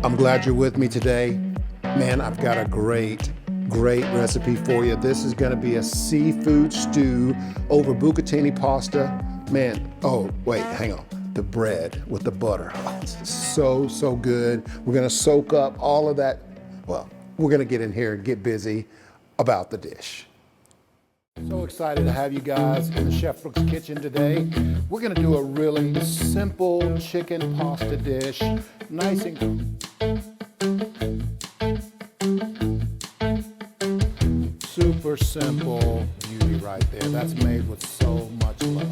I'm glad you're with me today. Man, I've got a great recipe for you. This is gonna be a seafood stew over bucatini pasta. Man, oh, wait, hang on. The bread with the butter. Oh, it's so good. We're gonna soak up all of that. Well, we're gonna get in here and get busy about the dish. So excited to have you guys in the Chef Brooks kitchen today. We're gonna do a really simple chicken pasta dish. Nice and super simple beauty right there. That's made with so much love.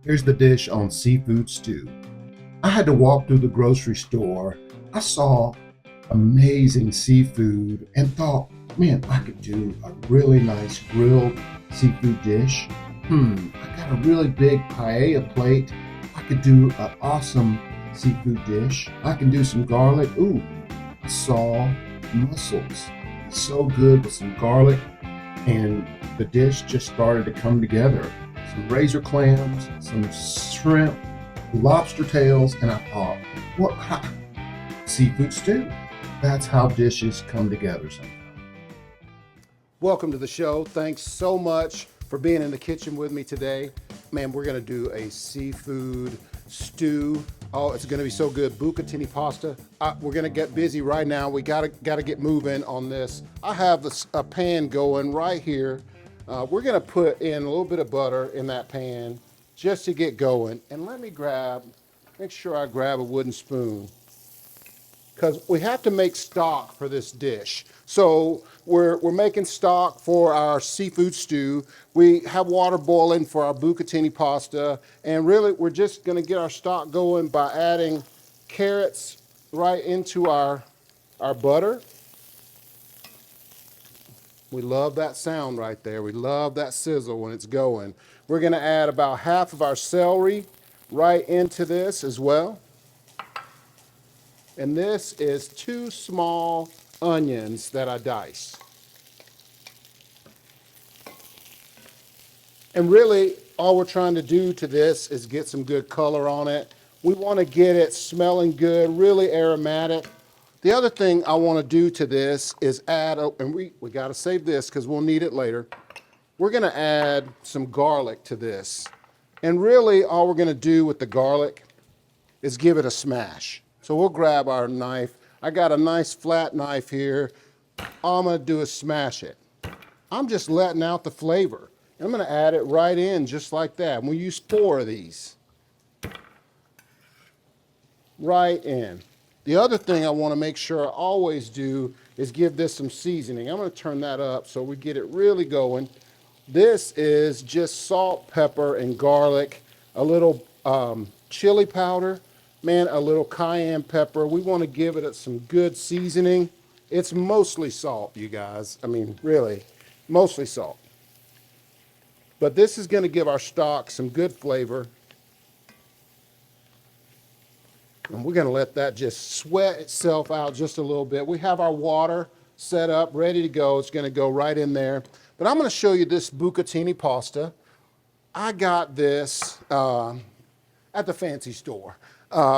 Here's the dish on seafood stew. I had to walk through the grocery store. I saw amazing seafood and thought, man, I could do a really nice grilled seafood dish. I got a really big paella plate. I could do an awesome seafood dish. I can do some garlic. Ooh, I saw mussels. So good with some garlic, and the dish just started to come together. Some razor clams, some shrimp, lobster tails, and I thought, what? Seafood stew. That's how dishes come together sometimes. Welcome to the show. Thanks so much for being in the kitchen with me today. Man, we're gonna do a seafood stew. Oh, it's gonna be so good. Bucatini pasta. We're gonna get busy right now. We gotta get moving on this. I have a pan going right here. We're gonna put in a little bit of butter in that pan just to get going. And let me make sure I grab a wooden spoon, because we have to make stock for this dish. So we're making stock for our seafood stew. We have water boiling for our bucatini pasta. And really, we're just gonna get our stock going by adding carrots right into our butter. We love that sound right there. We love that sizzle when it's going. We're gonna add about half of our celery right into this as well. And this is 2 small onions that I diced. And really, all we're trying to do to this is get some good color on it. We want to get it smelling good, really aromatic. The other thing I want to do to this is add, and we got to save this because we'll need it later. We're going to add some garlic to this. And really, all we're going to do with the garlic is give it a smash. So we'll grab our knife. I got a nice flat knife here. All I'm gonna do is smash it. I'm just letting out the flavor. I'm gonna add it right in just like that. And we use 4 of these. Right in. The other thing I wanna make sure I always do is give this some seasoning. I'm gonna turn that up so we get it really going. This is just salt, pepper, and garlic, a little chili powder, man, a little cayenne pepper. We want to give it some good seasoning. It's mostly salt, you guys. I mean, really, mostly salt. But this is going to give our stock some good flavor. And we're going to let that just sweat itself out just a little bit. We have our water set up, ready to go. It's going to go right in there. But I'm going to show you this bucatini pasta. I got this at the fancy store.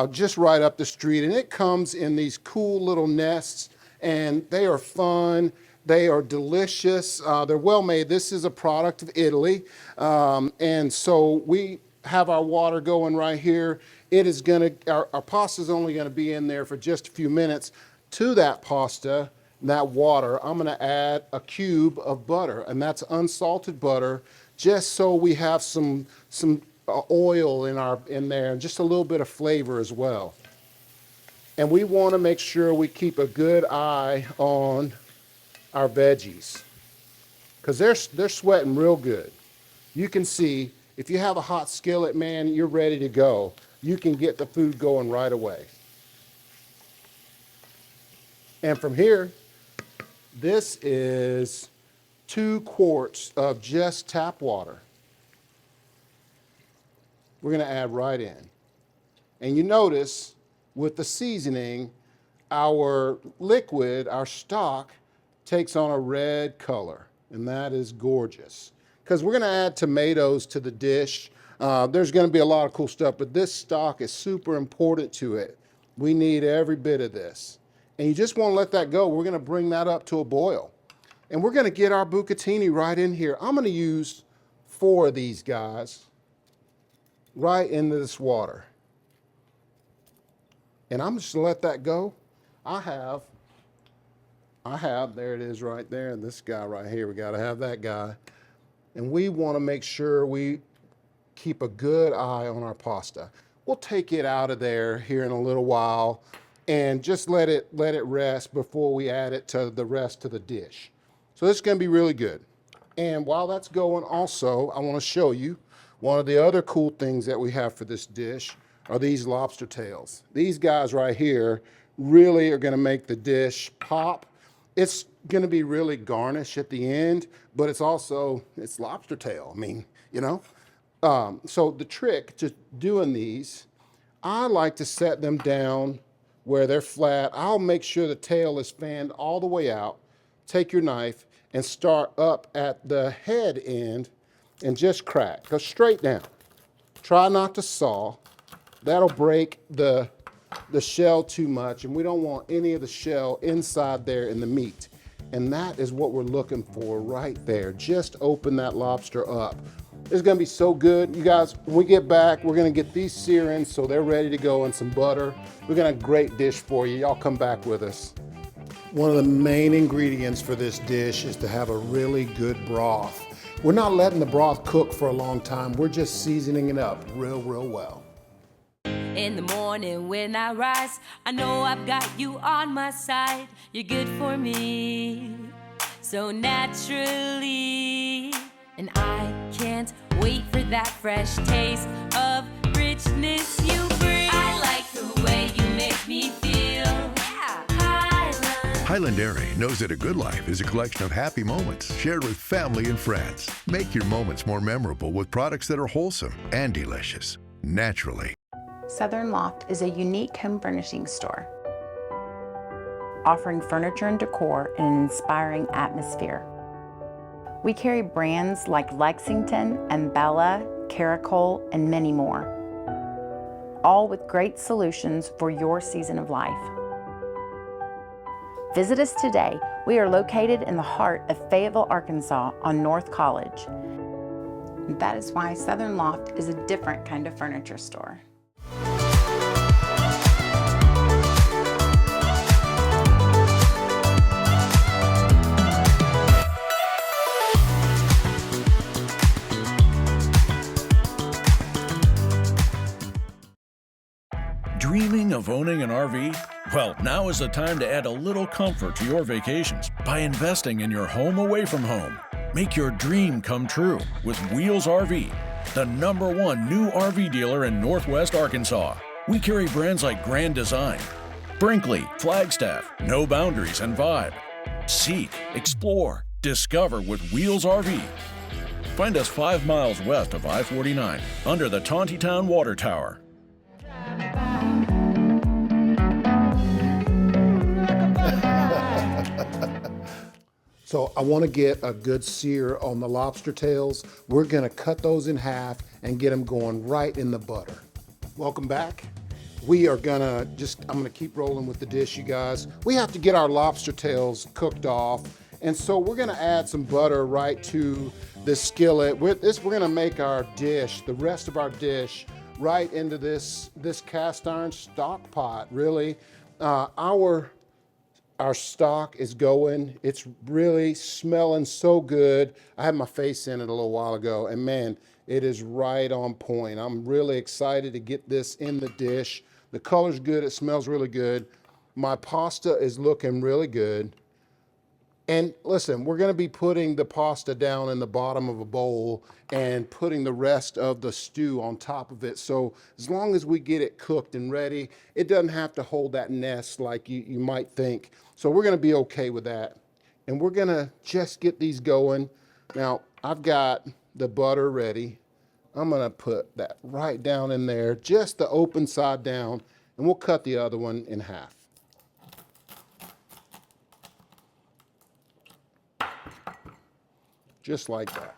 Just right up the street, and it comes in these cool little nests, and they are fun. They are delicious. They're well made. This is a product of Italy, and so we have our water going right here. It is gonna, our pasta is only gonna be in there for just a few minutes. To that pasta, that water, I'm gonna add a cube of butter, and that's unsalted butter, just so we have some oil in there and just a little bit of flavor as well. And we want to make sure we keep a good eye on our veggies, because they're sweating real good. You can see if you have a hot skillet, man, you're ready to go. You can get the food going right away. And from here, this is 2 quarts of just tap water. We're going to add right in. And you notice with the seasoning, our liquid, our stock, takes on a red color, and that is gorgeous. Because we're gonna add tomatoes to the dish. There's gonna be a lot of cool stuff, but this stock is super important to it. We need every bit of this. And you just wanna let that go. We're gonna bring that up to a boil. And we're gonna get our bucatini right in here. I'm gonna use 4 of these guys right into this water. And I'm just gonna let that go. I have, there it is right there, and this guy right here, we gotta have that guy. And we wanna make sure we keep a good eye on our pasta. We'll take it out of there here in a little while and just let it rest before we add it to the rest of the dish. So this is gonna be really good. And while that's going also, I wanna show you one of the other cool things that we have for this dish are these lobster tails. These guys right here really are gonna make the dish pop. It's gonna be really garnish at the end, but it's lobster tail. I mean, you know? So the trick to doing these, I like to set them down where they're flat. I'll make sure the tail is fanned all the way out. Take your knife and start up at the head end and just crack. Go straight down. Try not to saw. That'll break the shell too much, and we don't want any of the shell inside there in the meat. And that is what we're looking for right there. Just open that lobster up. It's gonna be so good. You guys, when we get back, we're gonna get these searing so they're ready to go, and some butter. We're gonna have a great dish for you. Y'all come back with us. One of the main ingredients for this dish is to have a really good broth. We're not letting the broth cook for a long time. We're just seasoning it up real well. In the morning when I rise, I know I've got you on my side. You're good for me, so naturally. And I can't wait for that fresh taste of richness you bring. I like the way you make me feel. Yeah. Highland Dairy knows that a good life is a collection of happy moments shared with family and friends. Make your moments more memorable with products that are wholesome and delicious, naturally. Southern Loft is a unique home furnishing store, offering furniture and decor in an inspiring atmosphere. We carry brands like Lexington and Bella, Caracol, and many more, all with great solutions for your season of life. Visit us today. We are located in the heart of Fayetteville, Arkansas on North College. That is why Southern Loft is a different kind of furniture store. Dreaming of owning an RV? Well, now is the time to add a little comfort to your vacations by investing in your home away from home. Make your dream come true with Wheels RV, the #1 new RV dealer in Northwest Arkansas. We carry brands like Grand Design, Brinkley, Flagstaff, No Boundaries, and Vibe. Seek, explore, discover with Wheels RV. Find us 5 miles west of I-49 under the Tontitown Water Tower. So I want to get a good sear on the lobster tails. We're gonna cut those in half and get them going right in the butter. Welcome back. We are gonna I'm gonna keep rolling with the dish, you guys. We have to get our lobster tails cooked off. And so we're gonna add some butter right to this skillet. We're gonna make our dish, the rest of our dish, right into this cast iron stock pot, really. Our stock is going. It's really smelling so good. I had my face in it a little while ago, and man, it is right on point. I'm really excited to get this in the dish. The color's good, it smells really good. My pasta is looking really good. And listen, we're gonna be putting the pasta down in the bottom of a bowl and putting the rest of the stew on top of it. So as long as we get it cooked and ready, it doesn't have to hold that nest like you might think. So we're gonna be okay with that. And we're gonna just get these going. Now, I've got the butter ready. I'm gonna put that right down in there, just the open side down. And we'll cut the other one in half. Just like that.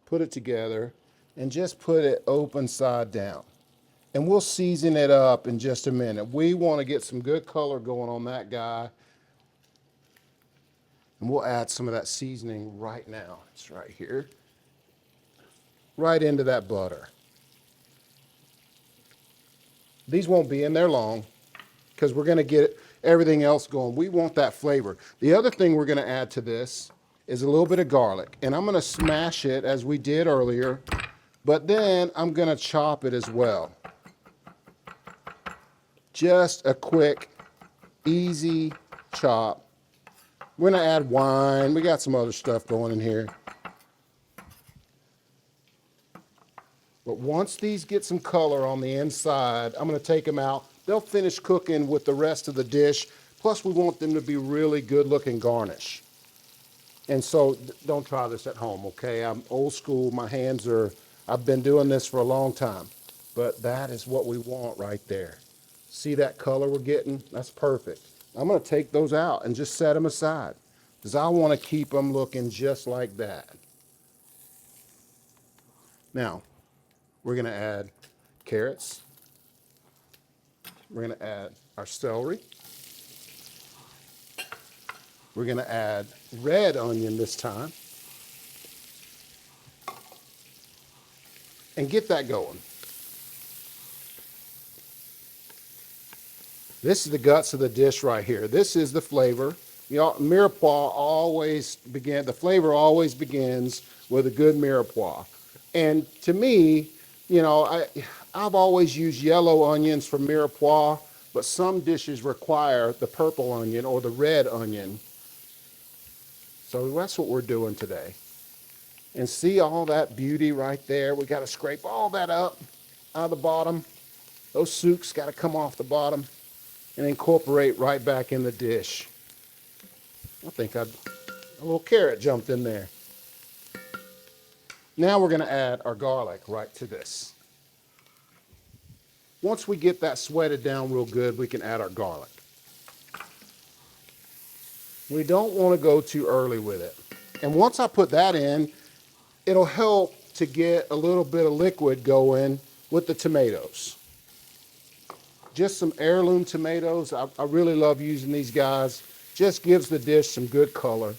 Put it together and just put it open side down. And we'll season it up in just a minute. We want to get some good color going on that guy. And we'll add some of that seasoning right now. It's right here. Right into that butter. These won't be in there long because we're going to get everything else going. We want that flavor. The other thing we're going to add to this is a little bit of garlic. And I'm going to smash it as we did earlier, but then I'm going to chop it as well. Just a quick, easy chop. We're going to add wine. We got some other stuff going in here. But once these get some color on the inside, I'm going to take them out. They'll finish cooking with the rest of the dish. Plus, we want them to be really good looking garnish. And so don't try this at home, okay? I'm old school. I've been doing this for a long time. But that is what we want right there. See that color we're getting? That's perfect. I'm going to take those out and just set them aside because I want to keep them looking just like that. Now, we're going to add carrots. We're going to add our celery. We're going to add red onion this time. And get that going. This is the guts of the dish right here. This is the flavor. You know, mirepoix the flavor always begins with a good mirepoix. And to me, you know, I've always used yellow onions for mirepoix, but some dishes require the purple onion or the red onion. So that's what we're doing today. And see all that beauty right there? We got to scrape all that up out of the bottom. Those souks got to come off the bottom and incorporate right back in the dish. I think a little carrot jumped in there. Now we're going to add our garlic right to this. Once we get that sweated down real good, we can add our garlic. We don't want to go too early with it. And once I put that in, it'll help to get a little bit of liquid going with the tomatoes. Just some heirloom tomatoes. I really love using these guys. Just gives the dish some good color.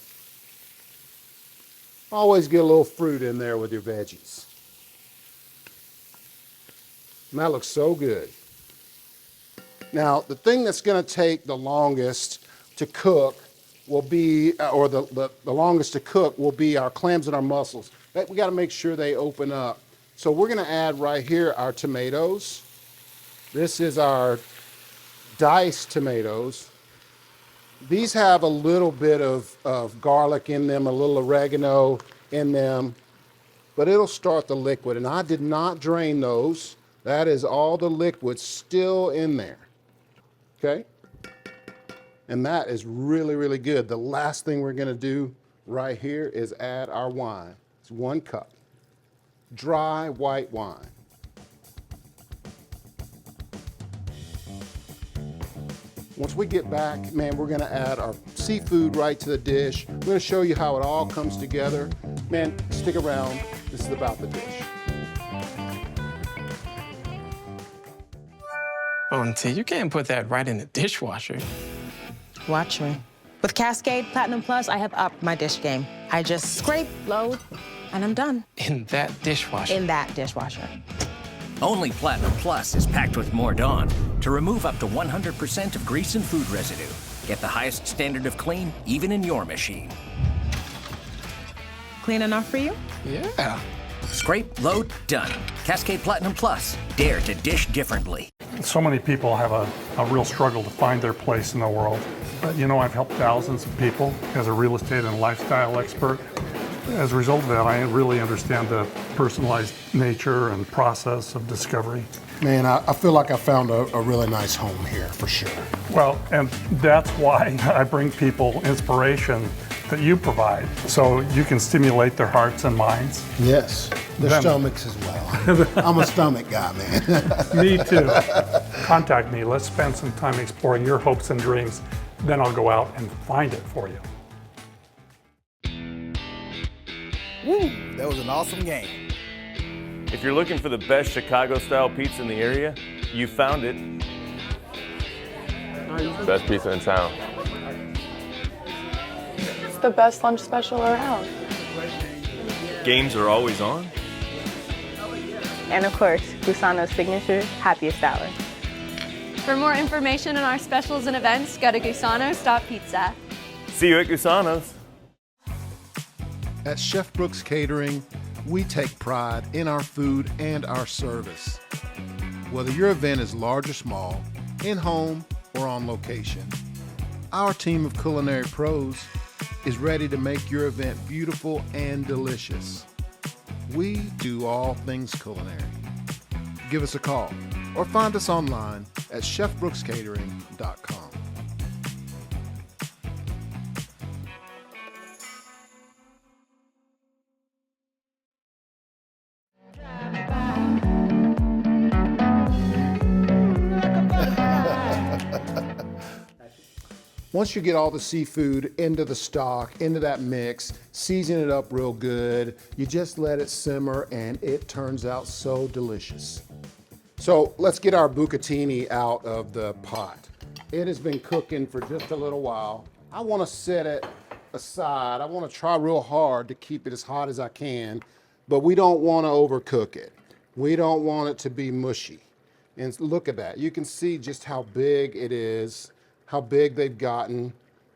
Always get a little fruit in there with your veggies. And that looks so good. Now, the thing that's going to take the longest to cook will be, or the longest to cook will be our clams and our mussels. We got to make sure they open up. So we're going to add right here our tomatoes. This is our diced tomatoes. These have a little bit of garlic in them, a little oregano in them, but it'll start the liquid. And I did not drain those. That is all the liquid still in there, okay? And that is really, really good. The last thing we're gonna do right here is add our wine. It's 1 cup, dry white wine. Once we get back, man, we're gonna add our seafood right to the dish. We're gonna show you how it all comes together. Man, stick around. This is about the dish. Oh, Auntie, you can't put that right in the dishwasher. Watch me. With Cascade Platinum Plus, I have upped my dish game. I just scrape, load, and I'm done. In that dishwasher? In that dishwasher. Only Platinum Plus is packed with more Dawn to remove up to 100% of grease and food residue. Get the highest standard of clean, even in your machine. Clean enough for you? Yeah. Scrape, load, done. Cascade Platinum Plus. Dare to dish differently. So many people have a real struggle to find their place in the world. But you know, I've helped thousands of people as a real estate and lifestyle expert. As a result of that, I really understand the personalized nature and process of discovery. Man, I feel like I found a really nice home here for sure. Well, and that's why I bring people inspiration that you provide, so you can stimulate their hearts and minds. Yes, their stomachs as well. I'm a stomach guy, man. Me too. Contact me. Let's spend some time exploring your hopes and dreams. Then I'll go out and find it for you. Woo, that was an awesome game. If you're looking for the best Chicago-style pizza in the area, you found it. Best pizza in town. It's the best lunch special around. Games are always on. And of course, Gusano's signature happiest hour. For more information on our specials and events, go to gusanos.pizza. See you at Gusano's. At Chef Brooks Catering, we take pride in our food and our service. Whether your event is large or small, in-home or on location, our team of culinary pros is ready to make your event beautiful and delicious. We do all things culinary. Give us a call or find us online at chefbrookscatering.com. Once you get all the seafood into the stock, into that mix, season it up real good, you just let it simmer and it turns out so delicious. So let's get our bucatini out of the pot. It has been cooking for just a little while. I want to set it aside. I want to try real hard to keep it as hot as I can, but we don't want to overcook it. We don't want it to be mushy. And look at that. You can see just how big it is, how big they've gotten.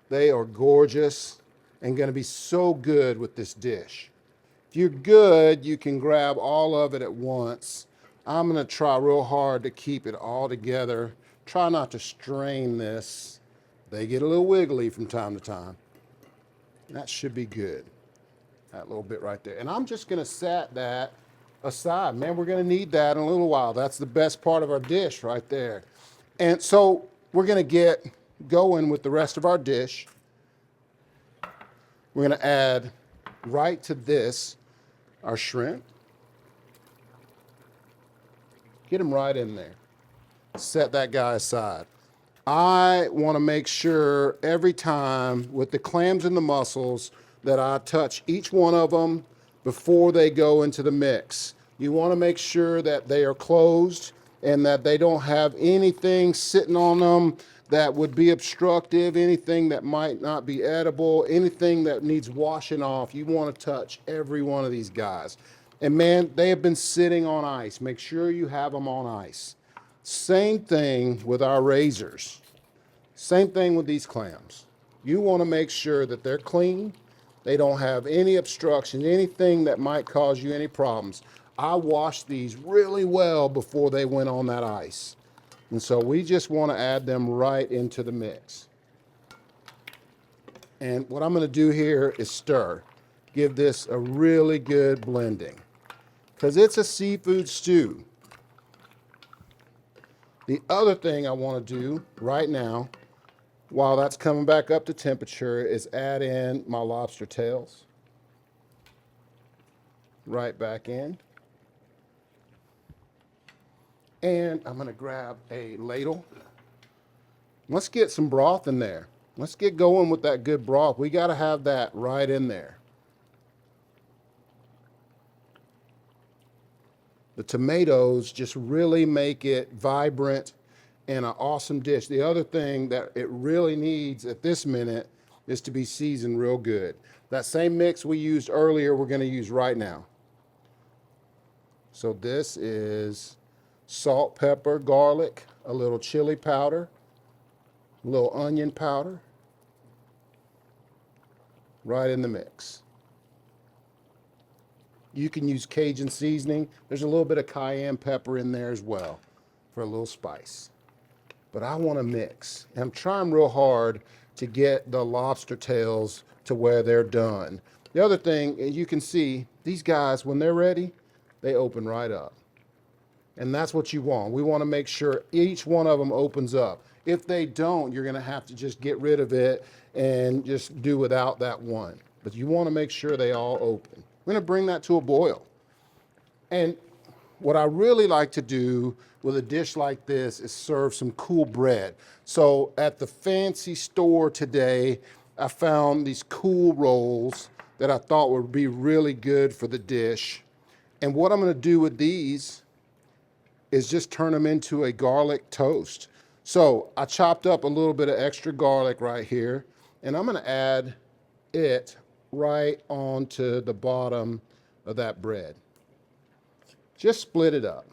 They are gorgeous and going to be so good with this dish. If you're good, you can grab all of it at once. I'm going to try real hard to keep it all together. Try not to strain this. They get a little wiggly from time to time. That should be good. That little bit right there. And I'm just going to set that aside. Man, we're going to need that in a little while. That's the best part of our dish right there. And so we're going to get going with the rest of our dish. We're going to add right to this our shrimp. Get them right in there. Set that guy aside. I want to make sure every time with the clams and the mussels that I touch each one of them before they go into the mix. You want to make sure that they are closed and that they don't have anything sitting on them that would be obstructive, anything that might not be edible, anything that needs washing off. You want to touch every one of these guys. And man, they have been sitting on ice. Make sure you have them on ice. Same thing with our razors. Same thing with these clams. You want to make sure that they're clean. They don't have any obstruction, anything that might cause you any problems. I washed these really well before they went on that ice. And so we just want to add them right into the mix. And what I'm going to do here is stir. Give this a really good blending, because it's a seafood stew. The other thing I want to do right now, while that's coming back up to temperature, is add in my lobster tails. Right back in. And I'm going to grab a ladle. Let's get some broth in there. Let's get going with that good broth. We got to have that right in there. The tomatoes just really make it vibrant and an awesome dish. The other thing that it really needs at this minute is to be seasoned real good. That same mix we used earlier, we're going to use right now. So this is salt, pepper, garlic, a little chili powder, a little onion powder, right in the mix. You can use Cajun seasoning. There's a little bit of cayenne pepper in there as well for a little spice. But I want to mix. And I'm trying real hard to get the lobster tails to where they're done. The other thing, you can see, these guys, when they're ready, they open right up. And that's what you want. We want to make sure each one of them opens up. If they don't, you're going to have to just get rid of it and just do without that one. But you want to make sure they all open. We're going to bring that to a boil. And what I really like to do with a dish like this is serve some cool bread. So at the fancy store today, I found these cool rolls that I thought would be really good for the dish. And what I'm going to do with these is just turn them into a garlic toast. So I chopped up a little bit of extra garlic right here, and I'm going to add it right onto the bottom of that bread. Just split it up.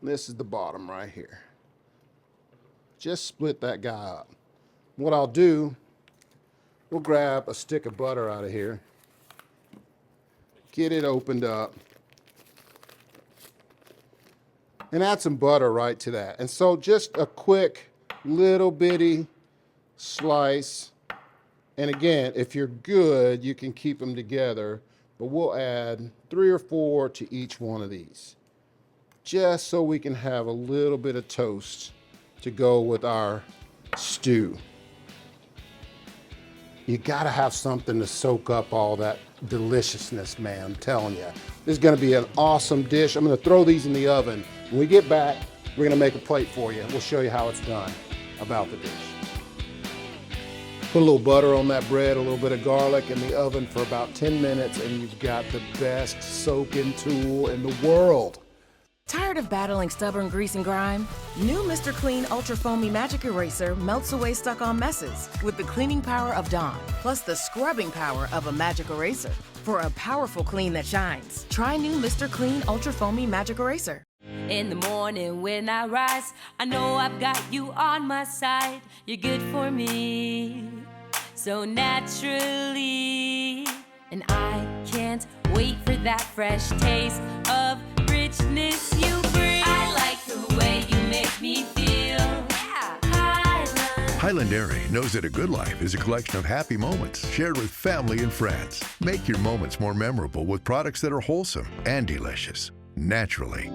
This is the bottom right here. Just split that guy up. What I'll do, we'll grab a stick of butter out of here, get it opened up, and add some butter right to that. And so just a quick little bitty slice. And again, if you're good, you can keep them together, but we'll add 3 or 4 to each one of these, just so we can have a little bit of toast to go with our stew. You gotta have something to soak up all that deliciousness, man, I'm telling you. This is gonna be an awesome dish. I'm gonna throw these in the oven. When we get back, we're gonna make a plate for you. We'll show you how it's done about the dish. Put a little butter on that bread, a little bit of garlic in the oven for about 10 minutes, and you've got the best soak-in tool in the world. Tired of battling stubborn grease and grime? New Mr. Clean Ultra Foamy Magic Eraser melts away stuck-on messes with the cleaning power of Dawn, plus the scrubbing power of a magic eraser for a powerful clean that shines. Try new Mr. Clean Ultra Foamy Magic Eraser. In the morning when I rise, I know I've got you on my side. You're good for me, so naturally. And I can't wait for that fresh taste of richness you bring. I like the way you make me feel. Yeah. Highland Dairy knows that a good life is a collection of happy moments shared with family and friends. Make your moments more memorable with products that are wholesome and delicious, naturally.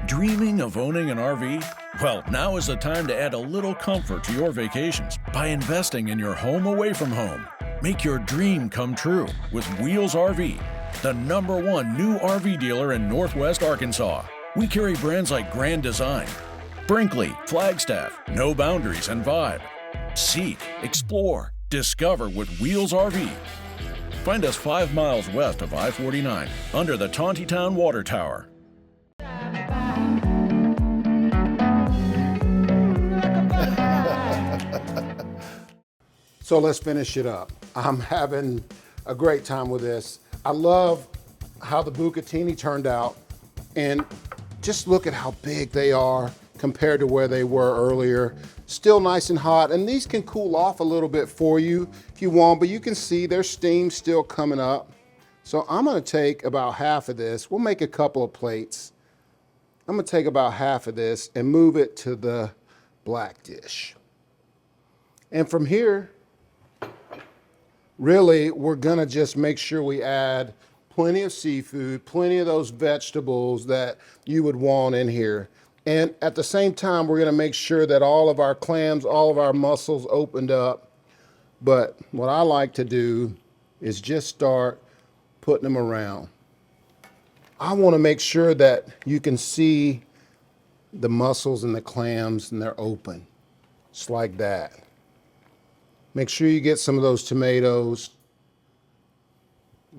Dreaming of owning an RV? Well, now is the time to add a little comfort to your vacations by investing in your home away from home. Make your dream come true with Wheels RV, the #1 new RV dealer in Northwest Arkansas. We carry brands like Grand Design, Brinkley, Flagstaff, No Boundaries, and Vibe. Seek, explore, discover with Wheels RV. Find us 5 miles west of I-49 under the Tontitown Water Tower. So let's finish it up. I'm having a great time with this. I love how the bucatini turned out, and just look at how big they are compared to where they were earlier. Still nice and hot, and these can cool off a little bit for you if you want, but you can see there's steam still coming up. So I'm gonna take about half of this. We'll make a couple of plates. I'm gonna take about half of this and move it to the black dish. And from here, really, we're gonna just make sure we add plenty of seafood, plenty of those vegetables that you would want in here. And at the same time, we're gonna make sure that all of our clams, all of our mussels opened up. But what I like to do is just start putting them around. I want to make sure that you can see the mussels and the clams and they're open. Just like that. Make sure you get some of those tomatoes.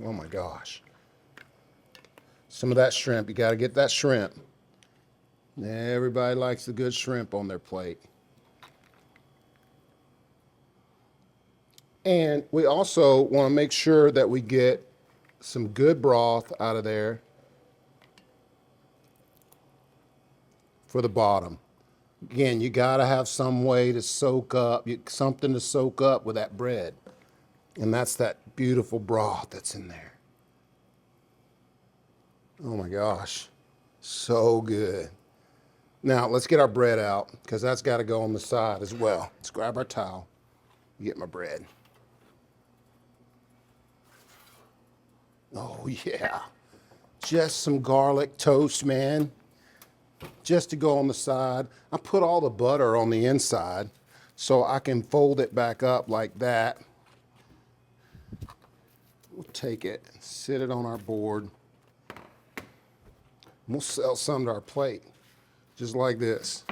Oh my gosh. Some of that shrimp. You got to get that shrimp. Everybody likes the good shrimp on their plate. And we also want to make sure that we get some good broth out of there for the bottom. Again, you got to have some way to soak up, something to soak up with that bread. And that's that beautiful broth that's in there. Oh my gosh, so good. Now let's get our bread out because that's got to go on the side as well. Let's grab our towel, get my bread. Oh yeah, just some garlic toast, man. Just to go on the side. I put all the butter on the inside so I can fold it back up like that. We'll take it, sit it on our board. We'll sell some to our plate, just like this.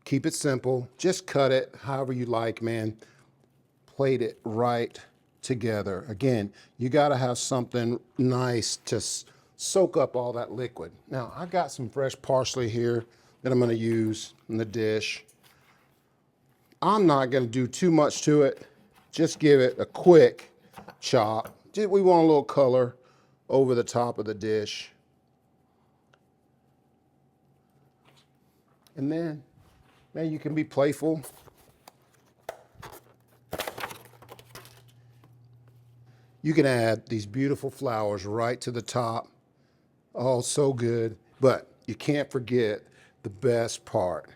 Keep it simple. Just cut it however you like, man. Plate it right together. Again, you got to have something nice to soak up all that liquid. Now, I got some fresh parsley here that I'm going to use in the dish. I'm not going to do too much to it. Just give it a quick chop. We want a little color over the top of the dish. And then, man, you can be playful. You can add these beautiful flowers right to the top. Oh, so good. But you can't forget the best part.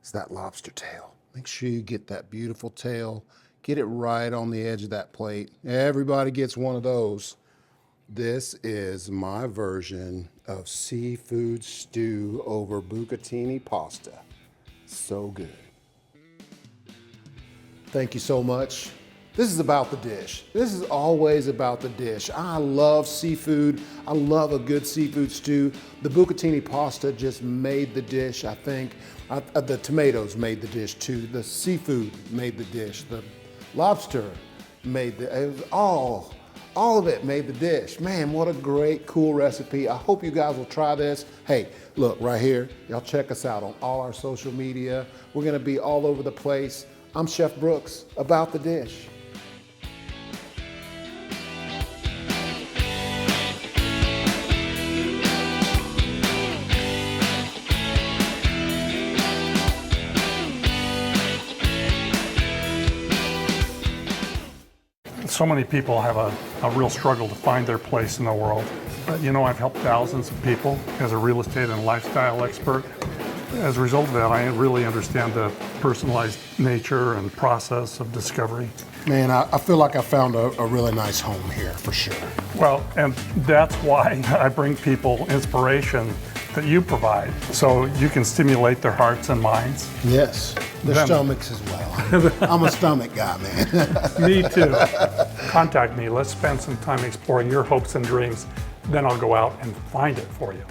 It's that lobster tail. Make sure you get that beautiful tail. Get it right on the edge of that plate. Everybody gets one of those. This is my version of seafood stew over Bucatini pasta. So good. Thank you so much. This is about the dish. This is always about the dish. I love seafood. I love a good seafood stew. The Bucatini pasta just made the dish, I think. The tomatoes made the dish too. The seafood made the dish. The lobster made it was all of it made the dish. Man, what a great, cool recipe. I hope you guys will try this. Hey, look right here. Y'all check us out on all our social media. We're gonna be all over the place. I'm Chef Brooks, about the dish. So many people have a real struggle to find their place in the world. But you know, I've helped thousands of people as a real estate and lifestyle expert. As a result of that, I really understand the personalized nature and process of discovery. Man, I feel like I found a really nice home here, for sure. Well, and that's why I bring people inspiration that you provide, so you can stimulate their hearts and minds. Yes, their stomachs as well. I'm a stomach guy, man. Me too. Contact me. Let's spend some time exploring your hopes and dreams. Then I'll go out and find it for you.